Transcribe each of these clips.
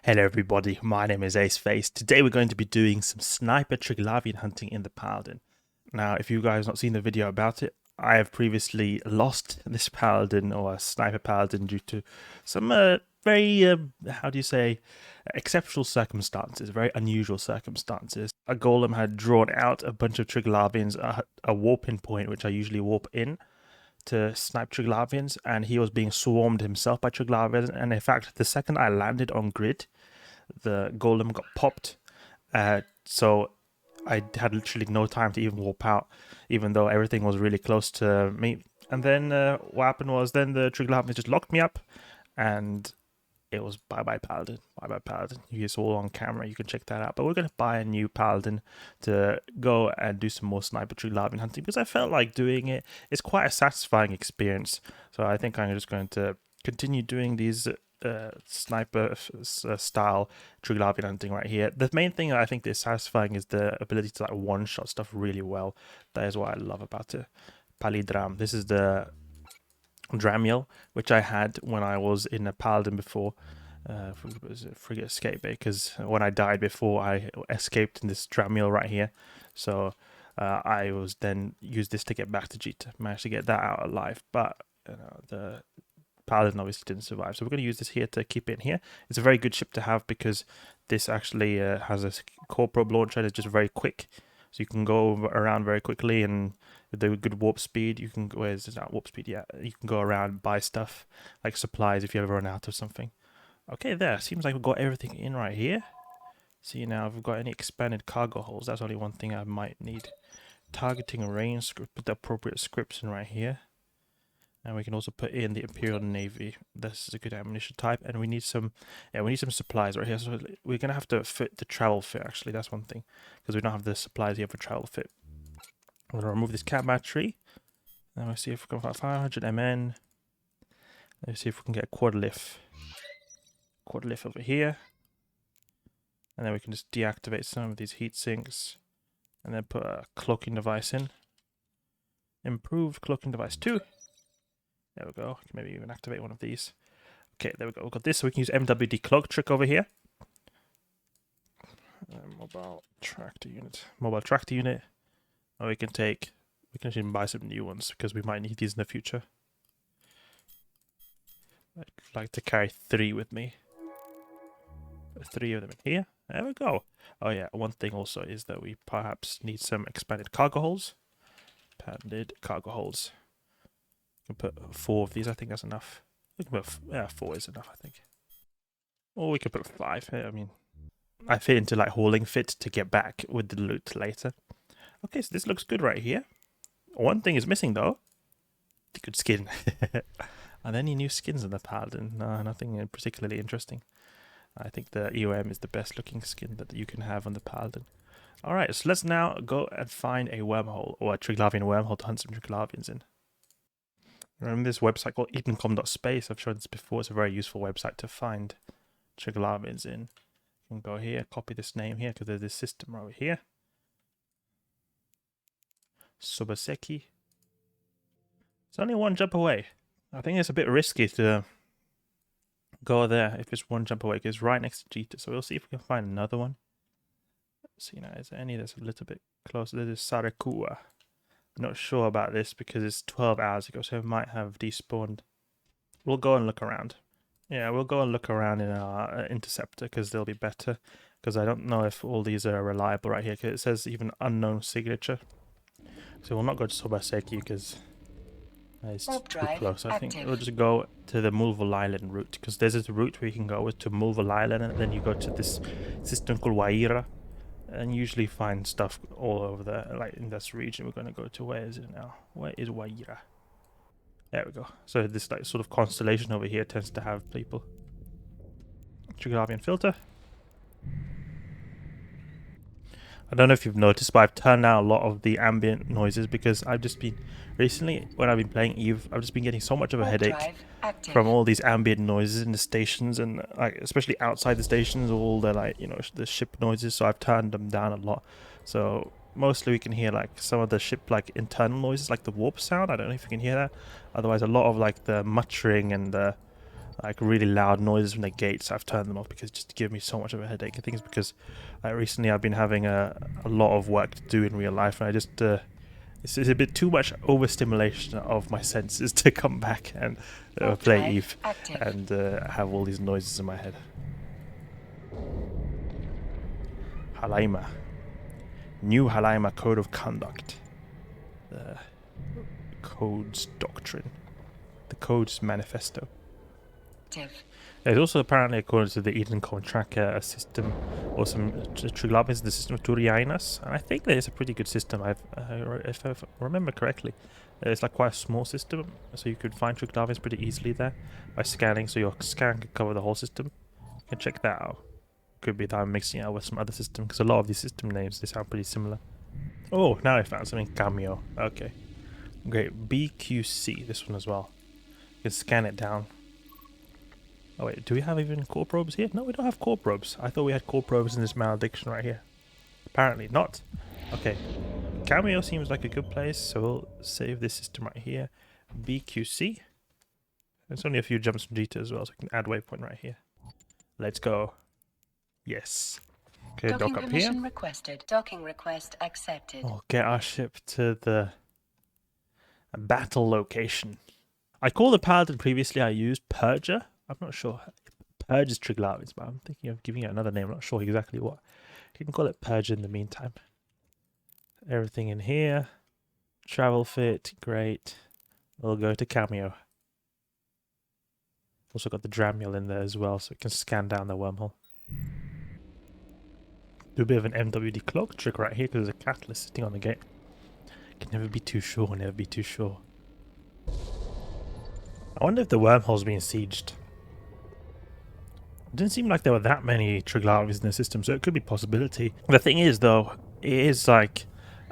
Hello everybody, my name is Aceface. Today we're going to be doing some sniper Triglavian hunting in the Paladin. Now, if you guys have not seen the video about it, I have previously lost this Paladin or a sniper Paladin due to some very, how do you say, exceptional circumstances, very unusual circumstances. A golem had drawn out a bunch of Triglavians, a warping point which I usually warp in to snipe Triglavians, and he was being swarmed himself by Triglavians, and in fact the second I landed on grid, the golem got popped. So I had literally no time to even warp out, even though everything was really close to me. And then what happened was then the Triglavians just locked me up, and it was bye-bye Paladin, bye-bye Paladin. It's all on camera, you can check that out. But we're going to buy a new Paladin to go and do some more sniper Triglavian hunting, because I felt like doing it. It's quite a satisfying experience. So I think I'm just going to continue doing these sniper style Triglavian hunting right here. The main thing that I think is satisfying is the ability to like one-shot stuff really well. That is what I love about it. Paladin. This is the Dramiel, which I had when I was in a Paladin before. Frigate escape, because when I died before, I escaped in this Dramiel right here. So I was then used this to get back to Jita. Managed to get that out alive, but the Paladin obviously didn't survive. So we're going to use this here to keep it in here. It's a very good ship to have because this actually has a core probe launcher that's just very quick. So you can go around very quickly, and with the good warp speed, you can, where's that warp speed? Yeah, you can go around and buy stuff like supplies if you ever run out of something. Okay, there. Seems like we've got everything in right here. See now, if we've got any expanded cargo holes, that's only one thing I might need. Targeting range script, put the appropriate scripts in right here. And we can also put in the Imperial Navy. This is a good ammunition type, and we need some, we need some supplies right here. So we're gonna have to fit the travel fit. Actually, that's one thing, because we don't have the supplies here for travel fit. I'm gonna remove this cat battery. Then we'll see if we can find 500 MN. Let's see if we can get a quad lift over here, and then we can just deactivate some of these heat sinks, and then put a cloaking device in. Improved cloaking device 2. There we go. Maybe even activate one of these. Okay, there we go. We've got this, so we can use MWD cloak trick over here. Mobile tractor unit. Or we can actually buy some new ones because we might need these in the future. I'd like to carry 3 with me. 3 of them in here. There we go. Oh yeah, one thing also is that we perhaps need some expanded cargo holds. Expanded cargo holds. We can put 4 of these. I think that's enough. We can put 4 is enough, I think. Or we could put 5. I mean, I fit into like hauling fit to get back with the loot later. Okay, so this looks good right here. One thing is missing though. The good skin. Are there any new skins in the Paladin? No, nothing particularly interesting. I think the EOM is the best looking skin that you can have on the Paladin. Alright, so let's now go and find a wormhole, or a Triglavian wormhole, to hunt some Triglavians in. Remember this website called edencom.space? I've shown this before. It's a very useful website to find Triglavians in. You can go here, copy this name here, because there's this system over here. Sobaseki. It's only 1 jump away. I think it's a bit risky to go there if it's 1 jump away, because it's right next to Jita. So we'll see if we can find another one. Let's see now, is there any that's a little bit closer? There's Sarakua. I'm not sure about this because it's 12 hours ago, so it might have despawned. We'll go and look around. Yeah, we'll go and look around in our interceptor because they'll be better. Because I don't know if all these are reliable right here, because it says even unknown signature. So we'll not go to Sobaseki because it's too close, I think. We'll just go to the Mulval Island route, because there's this route where you can go to Mulval Island, and then you go to this system called Waira, and usually find stuff all over there, like in this region. We're going to go to, where is it now? Where is Waira? There we go. So this like sort of constellation over here tends to have people. Triglavian filter. I don't know if you've noticed, but I've turned down a lot of the ambient noises because I've just been, recently when I've been playing Eve, I've just been getting so much of a headache from all these ambient noises in the stations, and like especially outside the stations, all the like, you know, the ship noises. So I've turned them down a lot. So mostly we can hear like some of the ship like internal noises, like the warp sound. I don't know if you can hear that. Otherwise, a lot of like the muttering and the like really loud noises from the gates. I've turned them off because just to give me so much of a headache. I think it's because recently I've been having a lot of work to do in real life, and I just it's a bit too much overstimulation of my senses to come back and play Eve and have all these noises in my head. Halaima. New Halaima Code of Conduct. The Code's Doctrine. The Code's Manifesto. There's also apparently, according to the Edencom tracker, a system, or some Triglavians, the system of Turiainas, and I think that is a pretty good system. If I remember correctly, it's like quite a small system, so you could find Triglavians pretty easily there by scanning. So your scan could cover the whole system. You can check that out. Could be that I'm mixing it out with some other system, because a lot of these system names, they sound pretty similar. Oh, now I found something. Cameo. Okay, great. BQC, this one as well. You can scan it down. Oh wait, do we have even core probes here? No, we don't have core probes. I thought we had core probes in this malediction right here. Apparently not. Okay, Cameo seems like a good place, so we'll save this system right here. BQC. There's only a few jumps from G2 as well, so we can add waypoint right here. Let's go. Yes. Okay, Docking dock up permission here. requested. Docking request accepted. We'll get our ship to the battle location. I called the Paladin previously, I used Purger. I'm not sure. Purge is Triglavians, but I'm thinking of giving it another name. I'm not sure exactly what. You can call it Purge in the meantime. Everything in here. Travel fit, great. We'll go to Cameo. Also got the Dramule in there as well, so we can scan down the wormhole. Do a bit of an MWD cloak trick right here because there's a catalyst sitting on the gate. Can never be too sure, never be too sure. I wonder if the wormhole's being sieged. It didn't seem like there were that many Triglavians in the system, so it could be a possibility. The thing is, though, it is like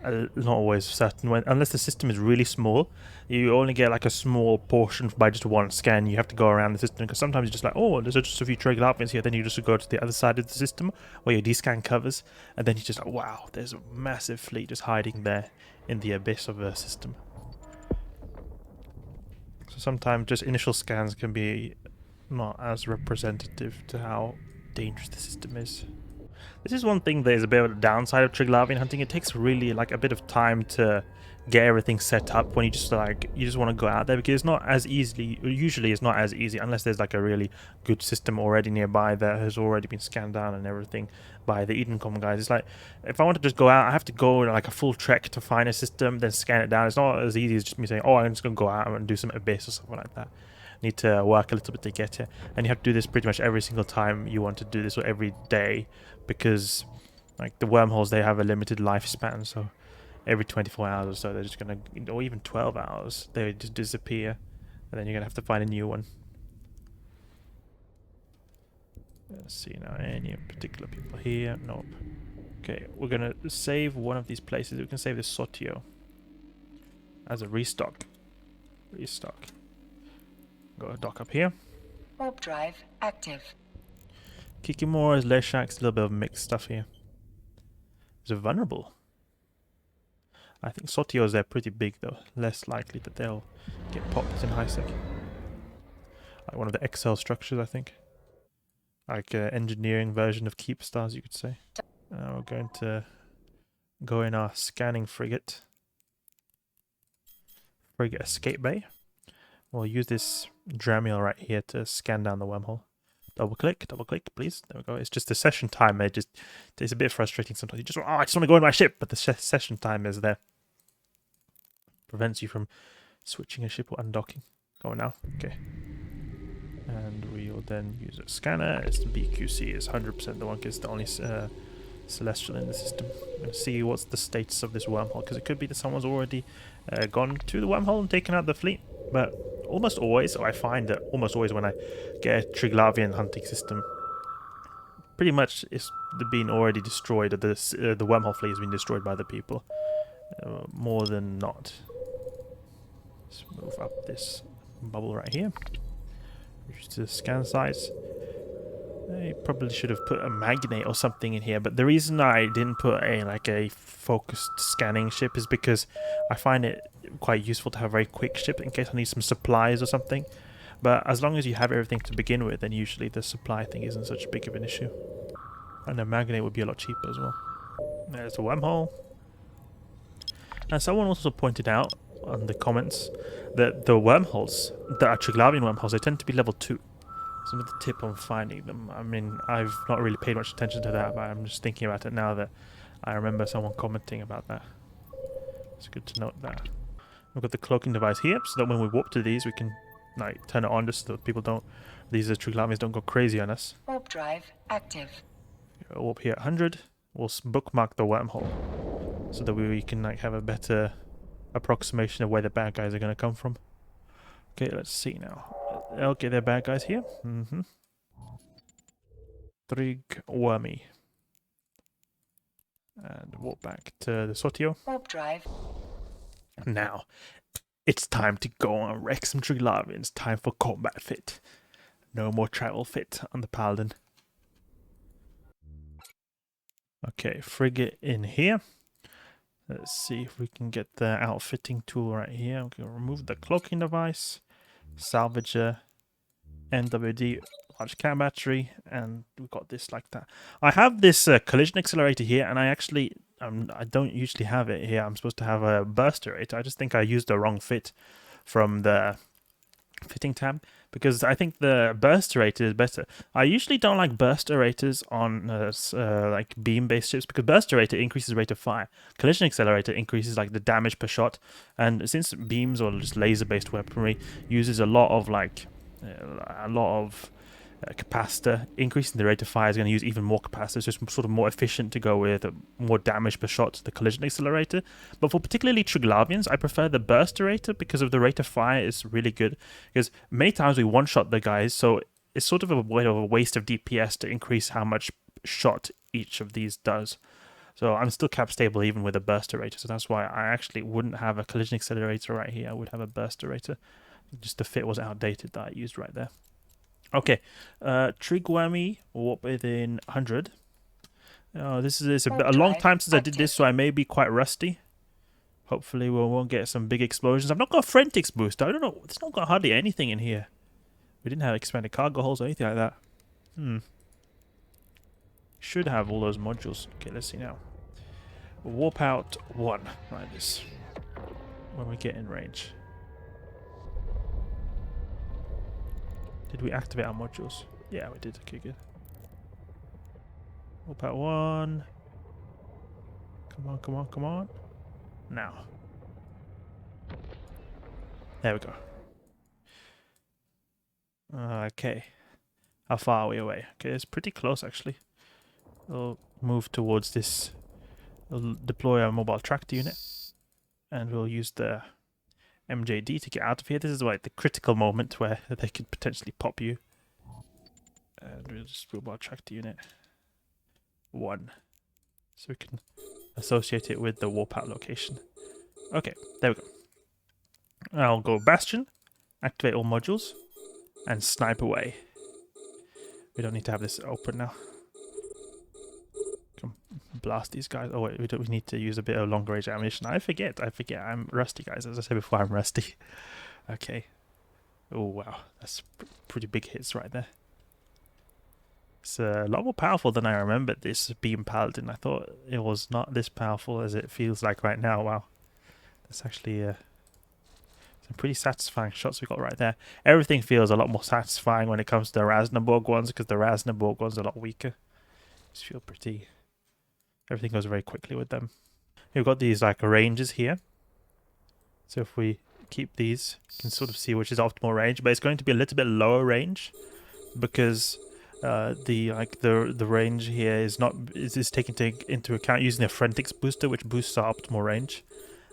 not always certain. Unless the system is really small, you only get like a small portion by just one scan. You have to go around the system because sometimes you're just like, oh, there's just a few Triglavians here. Then you just go to the other side of the system where your D-scan covers, and then you just like, wow, there's a massive fleet just hiding there in the abyss of the system. So sometimes just initial scans can be not as representative to how dangerous the system is. This is one thing that is a bit of a downside of Triglavian hunting. It takes really like a bit of time to get everything set up when you just want to go out there, because it's not as easily, usually it's not as easy unless there's like a really good system already nearby that has already been scanned down and everything by the Edencom guys. It's like, if I want to just go out, I have to go like a full trek to find a system, then scan it down. It's not as easy as just me saying, oh, I'm just going to go out and do some abyss or something like that. Need to work a little bit to get it, and you have to do this pretty much every single time you want to do this, or every day, because like the wormholes, they have a limited lifespan, so every 24 hours or so they're just gonna, or even 12 hours, they just disappear, and then you're gonna have to find a new one. Let's see now, any particular people here? Nope. Okay, we're gonna save one of these places. We can save this Sotio as a restock. Got a dock up here. Warp drive active. Kikimoras, Leshaks, a little bit of mixed stuff here. There's a vulnerable. I think Sotios, they're pretty big though. Less likely that they'll get popped in high sec. Like one of the XL structures, I think. Like an engineering version of Keep Stars, you could say. We're going to go in our scanning frigate. Frigate escape bay. We'll use this Dramule right here to scan down the wormhole. Double click, please. There we go. It's just the session timer. It's a bit frustrating sometimes. You just, oh, I just want to go in my ship, but the session timer is there. Prevents you from switching a ship or undocking. Go now. Okay. And we will then use a scanner. It's the BQC is 100% the one, because it's the only celestial in the system. I'm going to see what's the status of this wormhole, because it could be that someone's already gone to the wormhole and taken out the fleet. But almost always, or I find that almost always when I get a Triglavian hunting system, pretty much it's been already destroyed, or the wormhole fleet has been destroyed by the people. More than not. Let's move up this bubble right here. To the scan size. I probably should have put a magnet or something in here, but the reason I didn't put a focused scanning ship is because I find it quite useful to have a very quick ship in case I need some supplies or something. But as long as you have everything to begin with, then usually the supply thing isn't such big of an issue. And the manganate would be a lot cheaper as well. There's the wormhole. And someone also pointed out on the comments that the wormholes, that are Triglavian wormholes, they tend to be level 2. So another tip on finding them. I mean, I've not really paid much attention to that, but I'm just thinking about it now that I remember someone commenting about that. It's good to note that. We've got the cloaking device here, so that when we warp to these, we can like turn it on just so that people don't, these Triglavians don't go crazy on us. Warp drive active. Warp here at 100. We'll bookmark the wormhole so that we can like have a better approximation of where the bad guys are going to come from. Okay, let's see now. Okay, they're bad guys here. Trigwormy. And walk back to the Sotio. Warp drive. Now, it's time to go and wreck some Triglavians. Time for combat fit. No more travel fit on the Paladin. Okay, frigate in here. Let's see if we can get the outfitting tool right here. We can remove the cloaking device, Salvager, NWD, large cam battery, and we've got this like that. I have this collision accelerator here, and I don't usually have it here. I'm supposed to have a burst Aerator. I just think I used the wrong fit from the fitting tab, because I think the burst Aerator is better. I usually don't like burst Aerators on like beam based ships, because burst Aerator increases rate of fire. Collision accelerator increases like the damage per shot, and since beams or just laser based weaponry uses a lot of capacitor, increasing the rate of fire is going to use even more capacitor, so it's sort of more efficient to go with more damage per shot to the collision accelerator. But for particularly Triglavians, I prefer the burst Aerator because of the rate of fire is really good, because many times we one-shot the guys, so it's sort of a waste of DPS to increase how much shot each of these does. So I'm still cap stable even with a burst Aerator, so that's why I actually wouldn't have a collision accelerator right here. I would have a burst Aerator. Just the fit was outdated that I used right there. Okay, Trigwormy warp within 100. This is a long time since I did this, so I may be quite rusty. Hopefully we won't get some big explosions. I've not got a Forensics booster. I don't know. It's not got hardly anything in here. We didn't have expanded cargo holes or anything like that. Should have all those modules. Okay, let's see now. Warp out 1. Like this. When we get in range. Did we activate our modules? Yeah, we did. Okay, good. Warp out 1. Come on, come on, come on. Now. There we go. Okay. How far are we away? Okay, it's pretty close actually. We'll move towards this. We'll deploy our mobile tractor unit. And we'll use the MJD to get out of here. This is like the critical moment where they could potentially pop you. And we'll just mobile tractor unit 1. So we can associate it with the warp out location. Okay, there we go. I'll go Bastion, activate all modules, and snipe away. We don't need to have this open now. Come blast these guys. Oh wait, we need to use a bit of longer range ammunition. I forget. I'm rusty, guys. As I said before, I'm rusty. Okay. Oh wow, that's pretty big hits right there. It's a lot more powerful than I remembered this beam Paladin. I thought it was not this powerful as it feels like right now. Wow. That's actually some pretty satisfying shots we got right there. Everything feels a lot more satisfying when it comes to the Rasnaborg ones, because the Rasnaborg ones are a lot weaker. Just feel pretty... Everything goes very quickly with them. We've got these like ranges here. So if we keep these, you can sort of see which is optimal range, but it's going to be a little bit lower range because the range here is taken into account using a Forensics booster, which boosts our optimal range.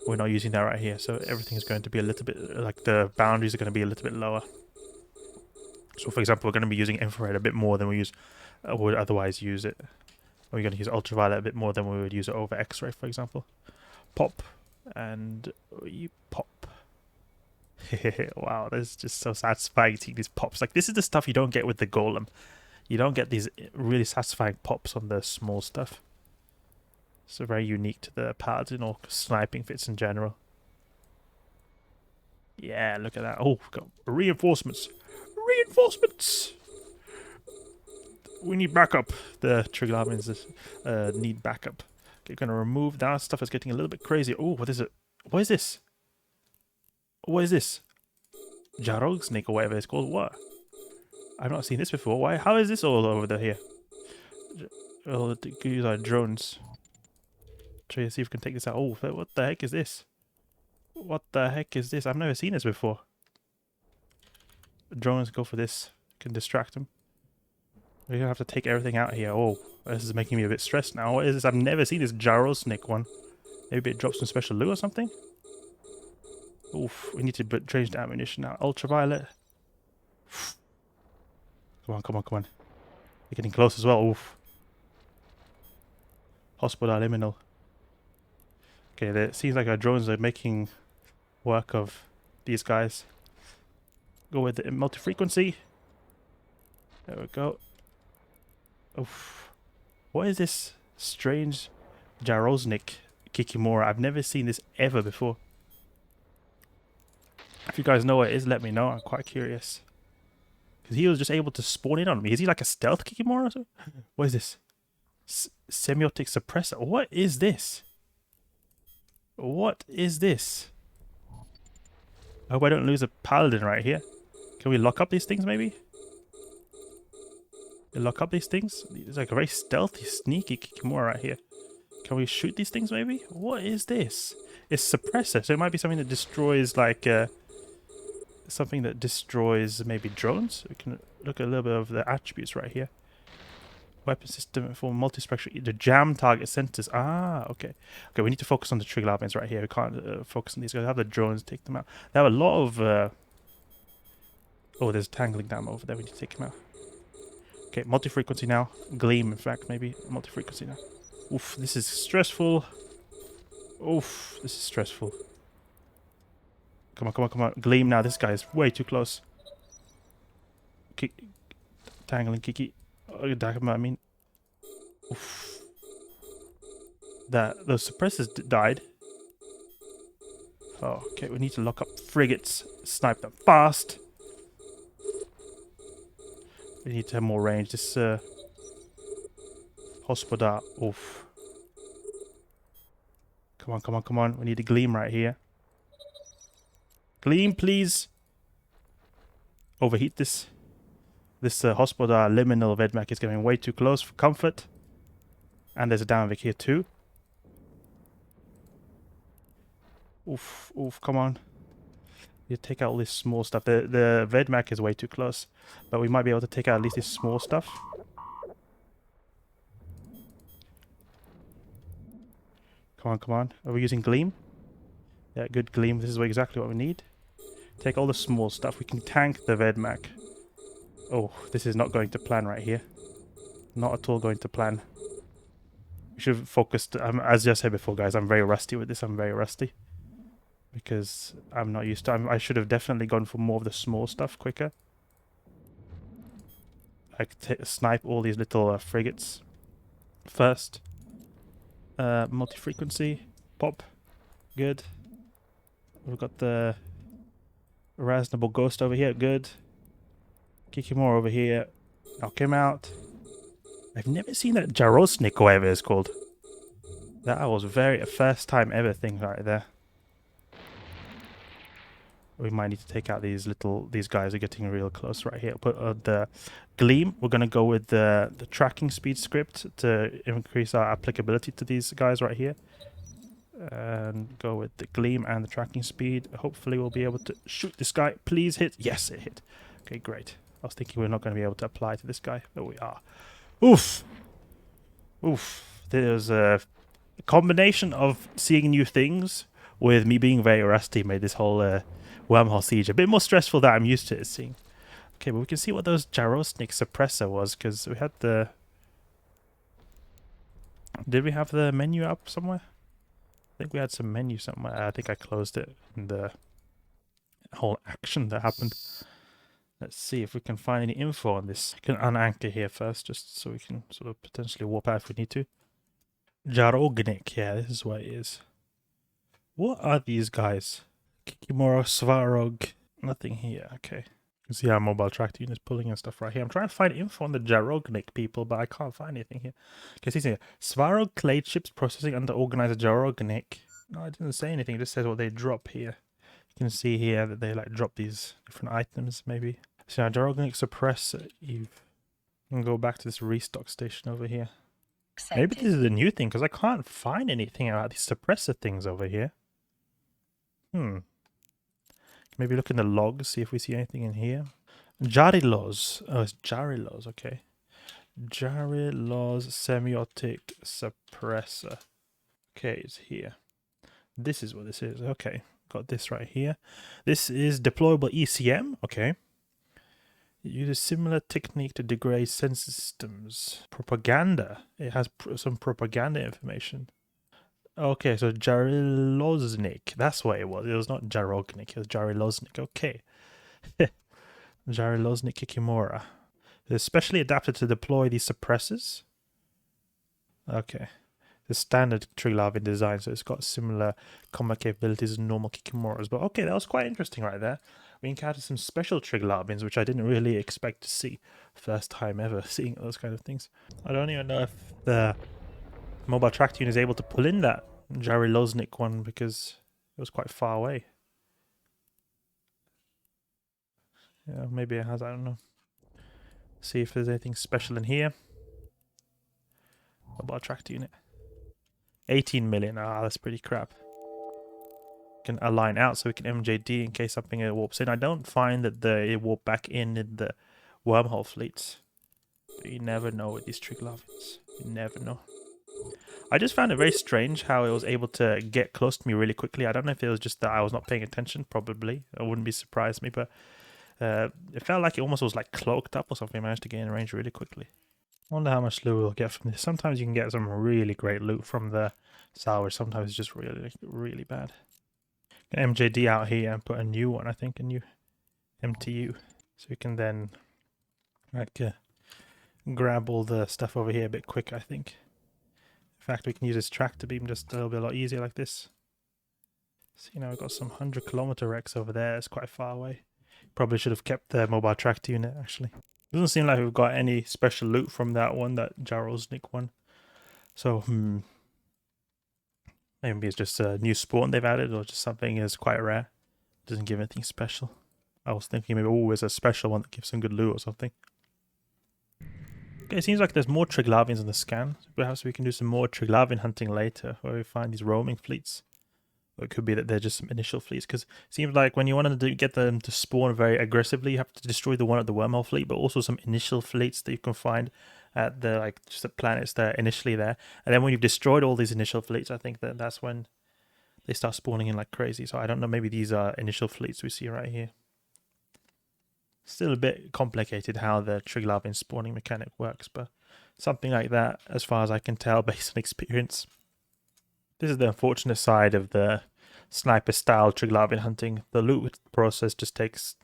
We're not using that right here, so everything is going to be a little bit like the boundaries are going to be a little bit lower. So, for example, we're going to be using infrared a bit more than we would otherwise use it. We're going to use ultraviolet a bit more than we would use it over Xray, for example. Pop, and you pop. Wow, that's just so satisfying seeing these pops. Like, this is the stuff you don't get with the Golem. You don't get these really satisfying pops on the small stuff. So very unique to the Paladin or sniping fits in general. Yeah, look at that. Oh, we've got reinforcements. Reinforcements! We need backup. The Triglavians need backup. Okay, gonna remove that stuff. Is getting a little bit crazy. Oh, what is it? What is this? What is this? Jariloznik or whatever it's called. What? I've not seen this before. Why? How is this all over here? Oh, these are drones. Try to see if we can take this out. Oh, what the heck is this? What the heck is this? I've never seen this before. Drones go for this. Can distract them. We're gonna have to take everything out here. Oh, this is making me a bit stressed now. What is this? I've never seen this Jariloznik one. Maybe it drops some special loot or something? Oof, we need to change the ammunition now. Ultraviolet. Come on, come on, come on. They're getting close as well. Oof. Hospital liminal. Okay, it seems like our drones are making work of these guys. Go with the multifrequency. There we go. Oof. What is this strange Jariloznik Kikimora? I've never seen this ever before. If you guys know what it is, let me know. I'm quite curious. Because he was just able to spawn in on me. Is he like a stealth Kikimora or something? What is this? Semiotic suppressor. What is this? What is this? I hope I don't lose a Paladin right here. Can we lock up these things maybe? Lock up these things? It's like a very stealthy, sneaky Kikimora right here. Can we shoot these things maybe? What is this? It's suppressor, so it might be something that destroys like something that destroys maybe drones. We can look at a little bit of the attributes right here. Weapon system for multispectral. The jam target centers. Ah, okay. Okay, we need to focus on the Triglavians right here. We can't focus on these guys. Have the drones take them out. They have a lot of. Oh, there's tangling dam over there. We need to take him out. Okay, multi-frequency now. Gleam, in fact, maybe. Multi-frequency now. Oof, this is stressful. Oof, this is stressful. Come on, come on, come on. Gleam now. This guy is way too close. Tangling Kiki. Oh, I mean. Oof. Those suppressors died. Oh, okay, we need to lock up frigates. Snipe them fast. We need to have more range. This hospital. Oof. Come on, come on, come on. We need a gleam right here. Gleam, please. Overheat this. This hospital liminal Vedmak is getting way too close for comfort. And there's a downvic here too. Oof, oof, come on. You take out all this small stuff. The Vedmak is way too close. But we might be able to take out at least this small stuff. Come on, come on. Are we using Gleam? Yeah, good Gleam. This is exactly what we need. Take all the small stuff. We can tank the Vedmak. Oh, this is not going to plan right here. Not at all going to plan. We should have focused. As I said before, guys, I'm very rusty with this. I'm very rusty. Because I'm not used to... I should have definitely gone for more of the small stuff quicker. Like, snipe all these little frigates first. Multi-frequency. Pop. Good. We've got the Reasonable Ghost over here. Good. Kikimora over here. Knock him out. I've never seen that Jariloznik or whatever it's called. That was a first time ever thing right there. We might need to take out these guys are getting real close right here. Put the Gleam. We're going to go with the tracking speed script to increase our applicability to these guys right here. And go with the Gleam and the tracking speed. Hopefully we'll be able to shoot this guy. Please hit. Yes, it hit. Okay, great. I was thinking we're not going to be able to apply to this guy, but we are. Oof. Oof. There's a combination of seeing new things with me being very rusty made this whole wormhole siege a bit more stressful than I'm used to seeing. Okay, but we can see what those Jariloznik suppressor was, because we had the... Did we have the menu up somewhere? I think we had some menu somewhere. I think I closed it in the whole action that happened. Let's see if we can find any info on this. I can unanchor here first, just so we can sort of potentially warp out if we need to. Jariloznik, yeah, this is what it is. What are these guys? Kikimora, Svarog, nothing here, okay. You see how mobile track unit is pulling and stuff right here. I'm trying to find info on the Jariloznik people, but I can't find anything here. Okay, see here. Svarog clade ships processing under organizer Jariloznik. No, it doesn't say anything. It just says what they drop here. You can see here that they like drop these different items, maybe. So now Jariloznik suppressor. You can go back to this restock station over here. Accepted. Maybe this is a new thing because I can't find anything about these suppressor things over here. Maybe look in the logs, see if we see anything in here. Jariloz. Oh, it's Jariloz, okay. Jariloz semiotic suppressor. Okay, it's here. This is what this is. Okay, got this right here. This is deployable ECM. Okay. It uses similar technique to degrade sensor systems. Propaganda. It has some propaganda information. Okay, so Jariloznik. That's what it was. It was not Jariloznik. It was Jariloznik. Okay. Jariloznik Kikimora. It's specially adapted to deploy these suppressors. Okay. The standard Triglavian design, so it's got similar combat capabilities as normal Kikimoras. But okay, that was quite interesting right there. We encountered some special Triglavians, which I didn't really expect to see. First time ever seeing those kind of things. I don't even know if the mobile track unit is able to pull in that Jariloznik one because it was quite far away. Yeah, maybe it has, I don't know. See if there's anything special in here. Mobile track unit. 18 million. Ah, that's pretty crap. Can align out so we can MJD in case something warps in. I don't find that it warp back in the wormhole fleets. But you never know with these Triglavians. You never know. I just found it very strange how it was able to get close to me really quickly. I don't know if it was just that I was not paying attention. Probably. It wouldn't be surprised me, but it felt like it almost was like cloaked up or something. I managed to get in range really quickly. I wonder how much loot we'll get from this. Sometimes you can get some really great loot from the Salvage. Sometimes it's just really, really bad. MJD out here and put a new one, I think, a new MTU. So we can then like grab all the stuff over here a bit quicker, I think. In fact, we can use this tractor beam just a little bit a lot easier like this. So, you know, we've got some 100-kilometer wrecks over there. It's quite far away. Probably should have kept the mobile tractor unit, actually. Doesn't seem like we've got any special loot from that one, that Jariloznik one. So, maybe it's just a new spawn they've added, or just something is quite rare. Doesn't give anything special. I was thinking maybe always a special one that gives some good loot or something. Okay, it seems like there's more Triglavians on the scan. Perhaps we can do some more Triglavian hunting later, where we find these roaming fleets. Or it could be that they're just some initial fleets, because it seems like when you want to get them to spawn very aggressively, you have to destroy the one at the wormhole fleet, but also some initial fleets that you can find at the just the planets that are initially there. And then when you've destroyed all these initial fleets, I think that's when they start spawning in like crazy. So I don't know, maybe these are initial fleets we see right here. Still a bit complicated how the Triglavian spawning mechanic works, but something like that as far as I can tell based on experience. This is the unfortunate side of the sniper style Triglavian hunting. The loot process just takes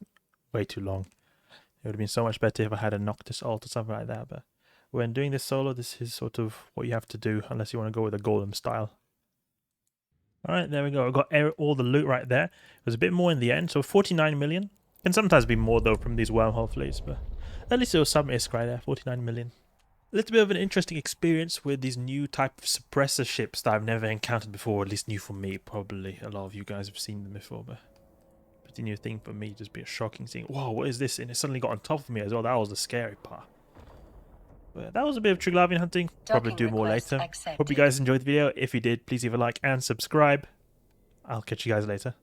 way too long. It would have been so much better if I had a Noctis ult or something like that, but when doing this solo, this is sort of what you have to do unless you want to go with a golem style. Alright, there we go. I got all the loot right there. It was a bit more in the end, so 49 million. Can sometimes be more though from these wormhole fleets, but at least it was some ISK right there, 49 million. A little bit of an interesting experience with these new type of suppressor ships that I've never encountered before, at least new for me. Probably a lot of you guys have seen them before, but pretty new thing for me. Just be a shocking thing. Whoa, what is this? And it suddenly got on top of me as well. That was the scary part. But that was a bit of Triglavian hunting. Probably do more later. Hope you guys enjoyed the video. If you did, please leave a like and subscribe. I'll catch you guys later.